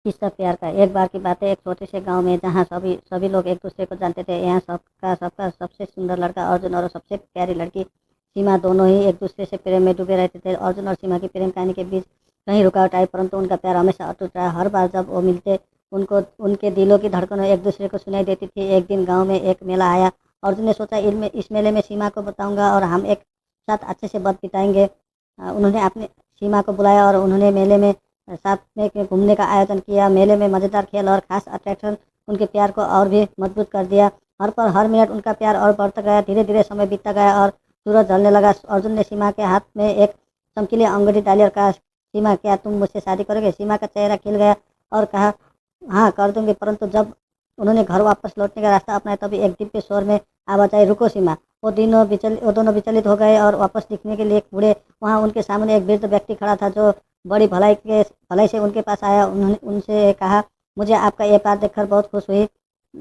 किस्सा प्यार का। एक बार की बात है, एक छोटे से गांव में जहाँ सभी सभी लोग एक दूसरे को जानते थे। यहाँ सबका सबका सबसे सुंदर लड़का अर्जुन और सबसे प्यारी लड़की सीमा दोनों ही एक दूसरे से प्रेम में डूबे रहते थे। अर्जुन और सीमा की प्रेम कहानी के बीच कहीं रुकावट आई, परंतु उनका प्यार हमेशा अटूट रहा। हर बार जब वो मिलते, उनको उनके दिलों की धड़कनें एक दूसरे को सुनाई देती थी। एक दिन गाँव में एक मेला आया। अर्जुन ने सोचा, इस मेले में सीमा को बताऊंगा और हम एक साथ अच्छे से वक्त बिताएंगे। उन्होंने अपनी सीमा को बुलाया और उन्होंने मेले में साथ में के घूमने का आयोजन किया। मेले में मज़ेदार खेल और खास अट्रैक्शन उनके प्यार को और भी मजबूत कर दिया। हर पल हर मिनट उनका प्यार और बढ़ता गया। धीरे धीरे समय बीतता गया और सूरज ढलने लगा। अर्जुन ने सीमा के हाथ में एक चमकीली अंगूठी डाली और कहा, सीमा, क्या तुम मुझसे शादी करोगे? सीमा का चेहरा खिल गया और कहा, हाँ, कर दूंगी। परंतु जब उन्होंने घर वापस लौटने का रास्ता अपनाया, तभी एक दिव्य स्वर में आवाज आई, रुको सीमा। वो दोनों विचलित हो गए और वापस दिखने के लिए मुड़े। वहाँ उनके सामने एक वृद्ध व्यक्ति खड़ा था जो बड़ी भलाई से उनके पास आया। उन्होंने उनसे कहा, मुझे आपका ये बात देखकर बहुत खुश हुई।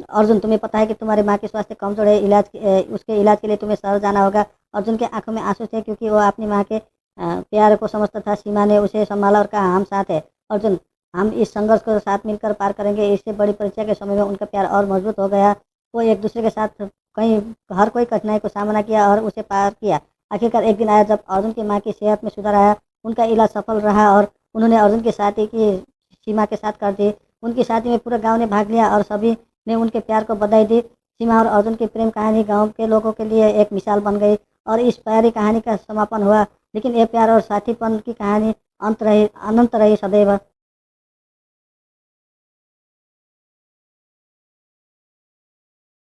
अर्जुन, तुम्हें पता है कि तुम्हारी माँ की स्वास्थ्य कमजोर है। उसके इलाज के लिए तुम्हें शहर जाना होगा। अर्जुन के आंखों में आंसू थे, क्योंकि वो अपनी माँ के प्यार को समझता था। सीमा ने उसे संभाला और कहा, हम साथ हैं अर्जुन, हम इस संघर्ष को साथ मिलकर पार करेंगे। इससे बड़ी परीक्षा के समय में उनका प्यार और मजबूत हो गया। वो एक दूसरे के साथ कहीं हर कोई कठिनाई को सामना किया और उसे पार किया। आखिरकार एक दिन आया जब अर्जुन की माँ की सेहत में सुधार आया। उनका इलाज सफल रहा और उन्होंने अर्जुन की शादी की सीमा के साथ कर दी। उनकी शादी में पूरा गांव ने भाग लिया और सभी ने उनके प्यार को बधाई दी। सीमा और अर्जुन की प्रेम कहानी गांव के लोगों के लिए एक मिसाल बन गई और इस प्यारी कहानी का समापन हुआ। लेकिन ये प्यार और साथीपन की कहानी अनंत रही सदैव।